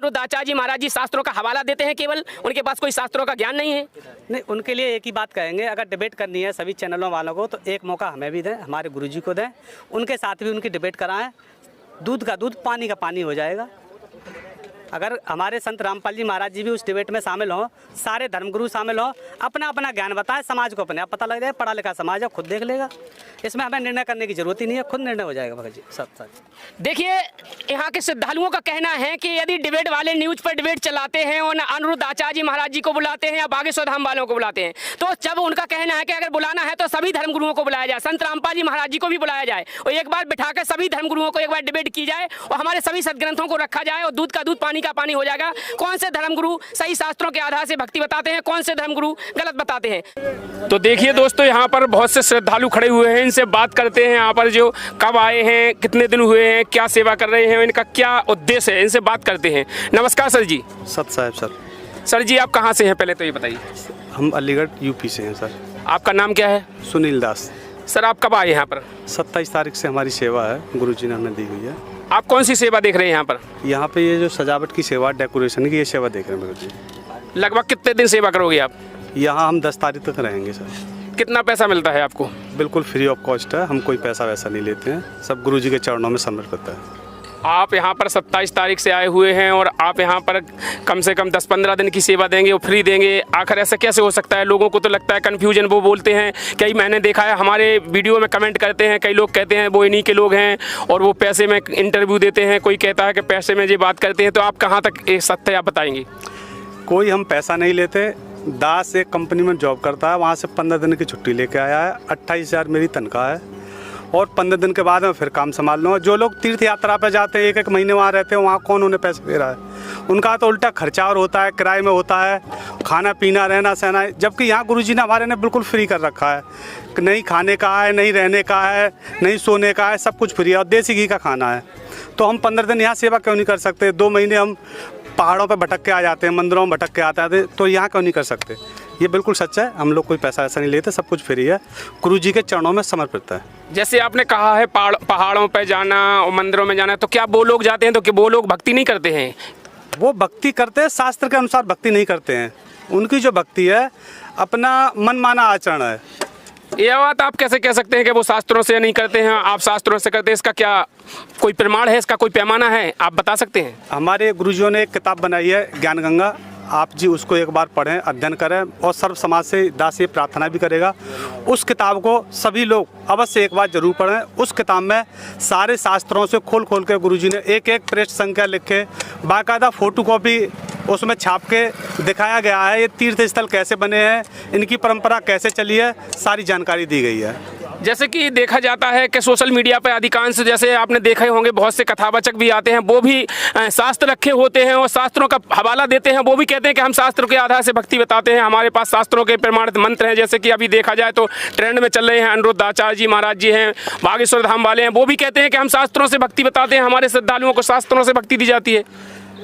अनिरुद्धाचार्य जी महाराज जी शास्त्रों का हवाला देते हैं, केवल उनके पास कोई शास्त्रों का ज्ञान नहीं है। नहीं, उनके लिए एक ही बात कहेंगे, अगर डिबेट करनी है सभी चैनलों वालों को तो एक मौका हमें भी दें, हमारे गुरुजी को दें, उनके साथ भी उनकी डिबेट कराएं। दूध का दूध, पानी का पानी हो जाएगा। अगर हमारे संत रामपाल जी महाराज जी भी उस डिबेट में शामिल हों, सारे धर्मगुरु शामिल हों, अपना अपना ज्ञान बताएं, समाज को अपने आप पता लग जाए। पढ़ा लिखा समाज है, खुद देख लेगा। इसमें हमें निर्णय करने की जरूरत ही नहीं है, खुद निर्णय हो जाएगा भगत जी। सब सच। देखिए, यहाँ के श्रद्धालुओं का कहना है कि यदि डिबेट वाले न्यूज पर डिबेट चलाते हैं और अनिरुद्धाचार्य जी महाराज जी को बुलाते हैं या बागेश्वर धाम वालों को बुलाते हैं, तो जब उनका कहना है कि अगर बुलाना है तो सभी धर्मगुरुओं को बुलाया जाए, संत रामपाल जी महाराज जी को भी बुलाया जाए और एक बार बिठाकर सभी धर्मगुरुओं को एक बार डिबेट की जाए और हमारे सभी सदग्रंथों को रखा जाए और दूध का दूध, पानी का पानी हो जाएगा। कौन से धर्मगुरु सही शास्त्रों के आधार से भक्ति बताते हैं, कौन से धर्मगुरु गलत बताते हैं। तो देखिए दोस्तों, यहाँ पर बहुत से श्रद्धालु खड़े हुए हैं, इनसे बात करते हैं। यहाँ पर जो कब आए हैं, कितने दिन हुए हैं, क्या सेवा कर रहे हैं, इनका क्या उद्देश्य है, इनसे बात करते हैं। नमस्कार सर जी। सत साहब सर। सर जी, आप कहाँ से हैं, पहले तो ये बताइए। हम अलीगढ़ यूपी से हैं सर। आपका नाम क्या है? सुनील दास। सर, आप कब आए यहाँ पर? 27 तारीख से हमारी सेवा है, गुरुजी ने हमें दी हुई है। आप कौन सी सेवा देख रहे हैं यहाँ पर? यहाँ पे ये जो सजावट की सेवा, डेकोरेशन की, ये सेवा देख रहे हैं गुरुजी। लगभग कितने दिन सेवा करोगे आप? यहाँ हम 10 तारीख तक रहेंगे सर। कितना पैसा मिलता है आपको? बिल्कुल फ्री ऑफ कॉस्ट है, हम कोई पैसा वैसा नहीं लेते हैं, सब गुरुजी के चरणों में समर्पित है। आप यहाँ पर 27 तारीख से आए हुए हैं और आप यहाँ पर कम से कम 10-15 दिन की सेवा देंगे और फ्री देंगे। आखिर ऐसा कैसे हो सकता है? लोगों को तो लगता है कन्फ्यूजन, वो बोलते हैं, कई मैंने देखा है हमारे वीडियो में कमेंट करते हैं, कई लोग कहते हैं वो इन्हीं के लोग हैं और वो पैसे में इंटरव्यू देते हैं, कोई कहता है कि पैसे में ये बात करते हैं। तो आप कहाँ तक ये सत्य आप बताएंगे? कोई हम पैसा नहीं लेते। दास एक कंपनी में जॉब करता है, वहाँ से 15 दिन की छुट्टी लेके आया है। 28,000 मेरी तनख्वाह है और 15 दिन के बाद मैं फिर काम संभाल लूँगा। जो लोग तीर्थ यात्रा पे जाते हैं, 1-1 महीने वहाँ रहते हैं, वहाँ कौन उन्हें पैसे दे रहा है? उनका तो उल्टा खर्चा और होता है, किराए में होता है, खाना पीना, रहना सहना है। जबकि यहाँ गुरुजी ने हमारे ने बिल्कुल फ्री कर रखा है कि नहीं खाने का है, नहीं रहने का है, नहीं सोने का है, सब कुछ फ्री है और देसी घी का खाना है। तो हम 15 दिन यहाँ सेवा क्यों नहीं कर सकते? 2 महीने हम पहाड़ों पे भटक के आ जाते हैं, मंदिरों में भटक के आते हैं, तो यहाँ क्यों नहीं कर सकते? ये बिल्कुल सच है, हम लोग कोई पैसा ऐसा नहीं लेते, सब कुछ फ्री है, गुरुजी के चरणों में समर्पित है। जैसे आपने कहा है पहाड़ों पे जाना और मंदिरों में जाना, तो क्या वो लोग जाते हैं तो कि वो लोग भक्ति नहीं करते हैं? वो भक्ति करते हैं, शास्त्र के अनुसार भक्ति नहीं करते हैं। उनकी जो भक्ति है अपना मनमाना आचरण है। ये बात आप कैसे कह सकते हैं कि वो शास्त्रों से नहीं करते हैं, आप शास्त्रों से करते हैं? इसका क्या कोई प्रमाण है, इसका कोई पैमाना है, आप बता सकते हैं? हमारे गुरुजियों ने एक किताब बनाई है, ज्ञान गंगा, आप जी उसको एक बार पढ़ें, अध्ययन करें और सर्व समाज से दास ये प्रार्थना भी करेगा, उस किताब को सभी लोग अवश्य एक बार जरूर पढ़ें। उस किताब में सारे शास्त्रों से खोल खोल के गुरुजी ने एक पृष्ठ संख्या लिख के बाकायदा फोटोकॉपी उसमें छाप के दिखाया गया है। ये तीर्थ स्थल कैसे बने हैं, इनकी परंपरा कैसे चली है, सारी जानकारी दी गई है। जैसे कि देखा जाता है कि सोशल मीडिया पर अधिकांश, जैसे आपने देखे होंगे, बहुत से कथावाचक भी आते हैं, वो भी शास्त्र रखे होते हैं और शास्त्रों का हवाला देते हैं। वो भी कहते हैं कि हम शास्त्रों के आधार से भक्ति बताते हैं, हमारे पास शास्त्रों के प्रमाणित मंत्र हैं। जैसे कि अभी देखा जाए तो ट्रेंड में चल रहे हैं, अनिरुद्धाचार्य जी महाराज जी हैं, बागेश्वर धाम वाले हैं, वो भी कहते हैं कि हम शास्त्रों से भक्ति बताते हैं, हमारे श्रद्धालुओं को शास्त्रों से भक्ति दी जाती है।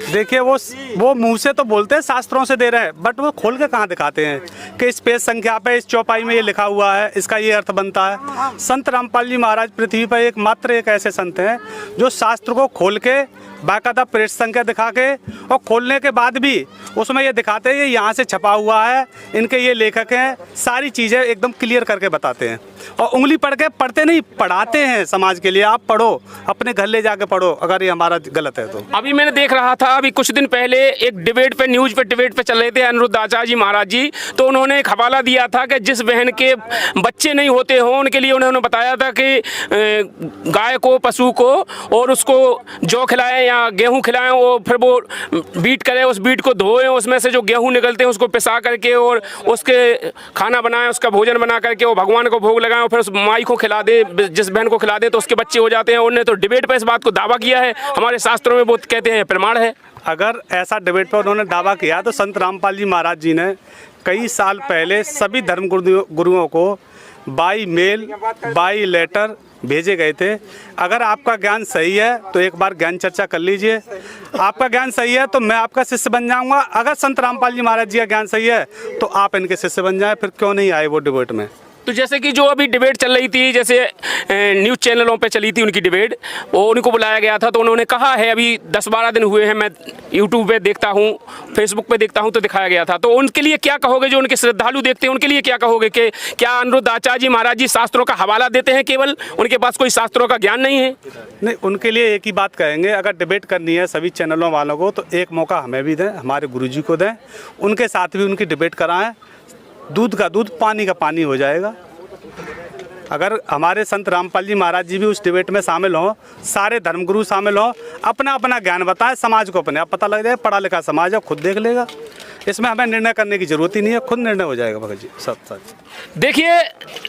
देखिए, वो मुंह से तो बोलते हैं शास्त्रों से दे रहे हैं, बट वो खोल के कहाँ दिखाते हैं कि इस पेज संख्या पे, इस चौपाई में ये लिखा हुआ है, इसका ये अर्थ बनता है। संत रामपाल जी महाराज पृथ्वी पर एकमात्र एक ऐसे संत हैं जो शास्त्र को खोल के बाकायदा पृष्ठ संख्या दिखा के और खोलने के बाद भी उसमें ये दिखाते हैं ये यहाँ से छपा हुआ है, इनके ये लेखक हैं, सारी चीज़ें एकदम क्लियर करके बताते हैं। और उंगली पढ़ के पढ़ते नहीं, पढ़ाते हैं समाज के लिए। आप पढ़ो, अपने घर ले जाके पढ़ो, अगर ये हमारा गलत है तो। अभी मैंने देख रहा था, अभी कुछ दिन पहले एक डिबेट पे, न्यूज पे डिबेट पे चल रहे थे अनिरुद्धाचार्य जी महाराज जी, तो उन्होंने एक हवाला दिया था कि जिस बहन के बच्चे नहीं होते हों उनके लिए उन्होंने बताया था कि गाय को, पशु को, और उसको जौ खिलाएं या गेहूं खिलाएं, और फिर वो बीट करें, उस बीट को धोएं, उसमें से जो गेहूं निकलते हैं उसको पिसा करके और उसके खाना बनाएं, उसका भोजन बना करके वो भगवान को भोग लगाएं और फिर उस माई को खिला दे, जिस बहन को खिला दे तो उसके बच्चे हो जाते हैं। उन्होंने तो डिबेट पर इस बात को दावा किया है, हमारे शास्त्रों में वो कहते हैं प्रमाण है। अगर ऐसा डिबेट पर उन्होंने दावा किया तो संत रामपाल जी महाराज जी ने कई साल पहले सभी धर्म गुरुओं को बाई मेल, बाई लेटर भेजे गए थे। अगर आपका ज्ञान सही है तो एक बार ज्ञान चर्चा कर लीजिए। आपका ज्ञान सही है तो मैं आपका शिष्य बन जाऊंगा। अगर संत रामपाल जी महाराज जी का ज्ञान सही है तो आप इनके शिष्य बन जाएं। फिर क्यों नहीं आए वो डिबेट में? तो जैसे कि जो अभी डिबेट चल रही थी, जैसे न्यूज़ चैनलों पे चली थी उनकी डिबेट, वो उनको बुलाया गया था, तो उन्होंने कहा है, अभी 10-12 दिन हुए हैं, मैं यूट्यूब पे देखता हूँ, फेसबुक पे देखता हूँ, तो दिखाया गया था। तो उनके लिए क्या कहोगे, जो उनके श्रद्धालु देखते हैं उनके लिए क्या कहोगे कि क्या अनिरुद्ध आचार्य जी महाराज जी शास्त्रों का हवाला देते हैं, केवल उनके पास कोई शास्त्रों का ज्ञान नहीं है? नहीं, उनके लिए एक ही बात कहेंगे, अगर डिबेट करनी है सभी चैनलों वालों को तो एक मौका हमें भी दें, हमारे गुरुजी को दें, उनके साथ भी उनकी डिबेट कराएं। दूध का दूध, पानी का पानी हो जाएगा। अगर हमारे संत रामपाल जी महाराज जी भी उस डिबेट में शामिल हों, सारे धर्मगुरु शामिल हों, अपना अपना ज्ञान बताएं, समाज को अपने आप पता लग जाए। पढ़ा लिखा समाज है, खुद देख लेगा। इसमें हमें निर्णय करने की जरूरत ही नहीं है, खुद निर्णय हो जाएगा भगत जी। सब सच। देखिए,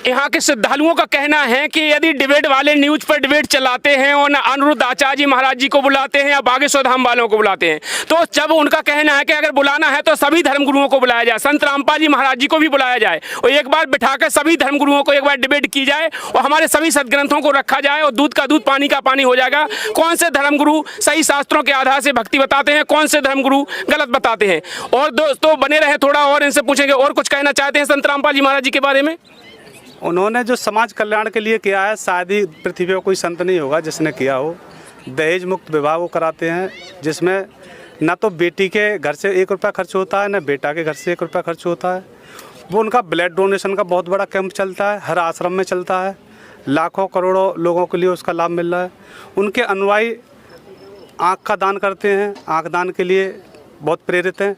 यहाँ के श्रद्धालुओं का कहना है कि यदि डिबेट वाले न्यूज़ पर डिबेट चलाते हैं और अनिरुद्ध आचार्य जी महाराज जी को बुलाते हैं या बागेश्वर धाम वालों को बुलाते हैं, तो जब उनका कहना है कि अगर बुलाना है तो सभी धर्मगुरुओं को बुलाया जाए, संत रामपाल जी महाराज जी को भी बुलाया जाए और एक बार बिठाकर सभी धर्मगुरुओं को एक बार डिबेट की जाए और हमारे सभी सदग्रंथों को रखा जाए और दूध का दूध, पानी का पानी हो जाएगा। कौन से धर्मगुरु सही शास्त्रों के आधार से भक्ति बताते हैं, कौन से धर्मगुरु गलत बताते हैं। और दोस्तों बने रहे, थोड़ा और इनसे पूछेंगे, और कुछ कहना चाहते हैं संत रामपाल जी महाराज जी के बारे में? उन्होंने जो समाज कल्याण के लिए किया है, शायद ही पृथ्वी पर कोई संत नहीं होगा जिसने किया हो। दहेज मुक्त विवाह वो कराते हैं, जिसमें ना तो बेटी के घर से 1 रुपया खर्च होता है, ना बेटा के घर से 1 रुपया खर्च होता है। वो उनका ब्लड डोनेशन का बहुत बड़ा कैंप चलता है, हर आश्रम में चलता है, लाखों करोड़ों लोगों के लिए उसका लाभ मिल रहा है। उनके अनुयायी आँख का दान करते हैं, आँख दान के लिए बहुत प्रेरित हैं,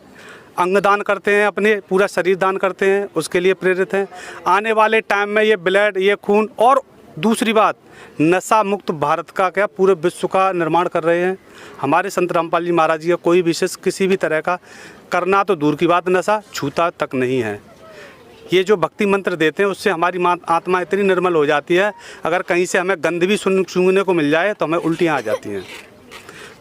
अंग दान करते हैं, अपने पूरा शरीर दान करते हैं, उसके लिए प्रेरित हैं। आने वाले टाइम में ये ब्लड, ये खून, और दूसरी बात, नशा मुक्त भारत का क्या पूरे विश्व का निर्माण कर रहे हैं। हमारे संत रामपाल जी महाराज जी का कोई विशेष किसी भी तरह का करना तो दूर की बात, नशा छूता तक नहीं है। ये जो भक्ति मंत्र देते हैं उससे हमारी आत्मा इतनी निर्मल हो जाती है, अगर कहीं से हमें गंध भी सूंघने को मिल जाए तो हमें उल्टियाँ आ जाती हैं।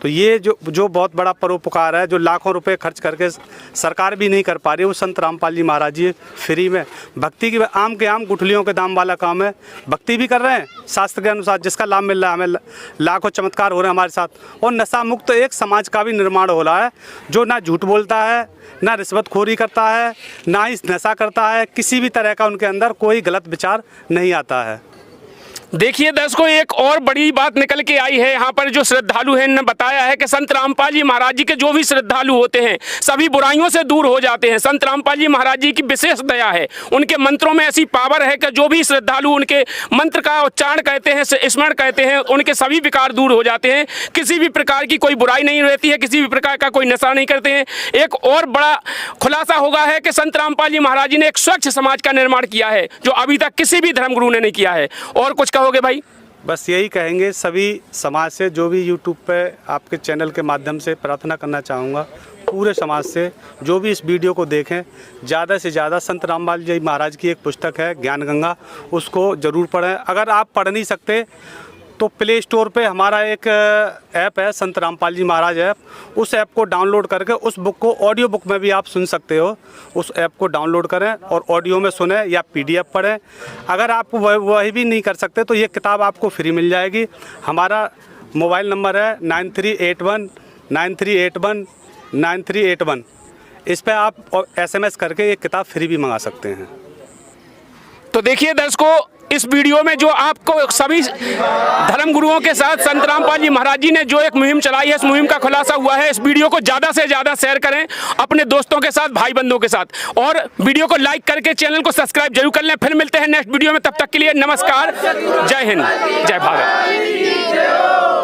तो ये जो बहुत बड़ा परोपकार है, जो लाखों रुपए खर्च करके सरकार भी नहीं कर पा रही, वो संत रामपाल जी महाराज जी फ्री में भक्ति की आम के आम गुठलियों के दाम वाला काम है, भक्ति भी कर रहे हैं शास्त्र के अनुसार, जिसका लाभ मिल रहा है हमें। लाखों चमत्कार हो रहे हैं हमारे साथ। और नशा मुक्त एक समाज का भी निर्माण हो रहा है, जो ना झूठ बोलता है, ना रिश्वतखोरी करता है, ना ही नशा करता है, किसी भी तरह का उनके अंदर कोई गलत विचार नहीं आता है। देखिए दर्शकों, एक और बड़ी बात निकल के आई है यहाँ पर। जो श्रद्धालु हैं ने बताया है कि संत रामपाल जी महाराज जी के जो भी श्रद्धालु होते हैं सभी बुराइयों से दूर हो जाते हैं। संत रामपाल जी महाराज जी की विशेष दया है, उनके मंत्रों में ऐसी पावर है कि जो भी श्रद्धालु उनके मंत्र का उच्चारण कहते हैं, स्मरण कहते हैं, उनके सभी विकार दूर हो जाते हैं। किसी भी प्रकार की कोई बुराई नहीं रहती है, किसी भी प्रकार का कोई नशा नहीं करते हैं। एक और बड़ा खुलासा होगा है कि संत रामपाल जी महाराज जी ने एक स्वच्छ समाज का निर्माण किया है, जो अभी तक किसी भी धर्मगुरु ने नहीं किया है। और कुछ कहोगे भाई? बस यही कहेंगे, सभी समाज से, जो भी यूट्यूब पे आपके चैनल के माध्यम से प्रार्थना करना चाहूँगा, पूरे समाज से जो भी इस वीडियो को देखें, ज़्यादा से ज़्यादा संत रामपाल जी महाराज की एक पुस्तक है ज्ञान गंगा, उसको ज़रूर पढ़ें। अगर आप पढ़ नहीं सकते तो प्ले स्टोर पे हमारा एक ऐप है, संत रामपाल जी महाराज ऐप, उस ऐप को डाउनलोड करके उस बुक को ऑडियो बुक में भी आप सुन सकते हो। उस ऐप को डाउनलोड करें और ऑडियो में सुने या PDF पढ़ें। अगर आप वही भी नहीं कर सकते तो ये किताब आपको फ्री मिल जाएगी। हमारा मोबाइल नंबर है 938193819381। इस पर आप SMS करके ये किताब फ्री भी मंगा सकते हैं। तो देखिए दर्शकों, इस वीडियो में जो आपको सभी धर्मगुरुओं के साथ संत रामपाल जी महाराज जी ने जो एक मुहिम चलाई है, इस मुहिम का खुलासा हुआ है। इस वीडियो को ज़्यादा से ज़्यादा शेयर करें अपने दोस्तों के साथ, भाई बंधुओं के साथ, और वीडियो को लाइक करके चैनल को सब्सक्राइब जरूर कर लें। फिर मिलते हैं नेक्स्ट वीडियो में, तब तक के लिए नमस्कार, जय हिंद, जय भारत।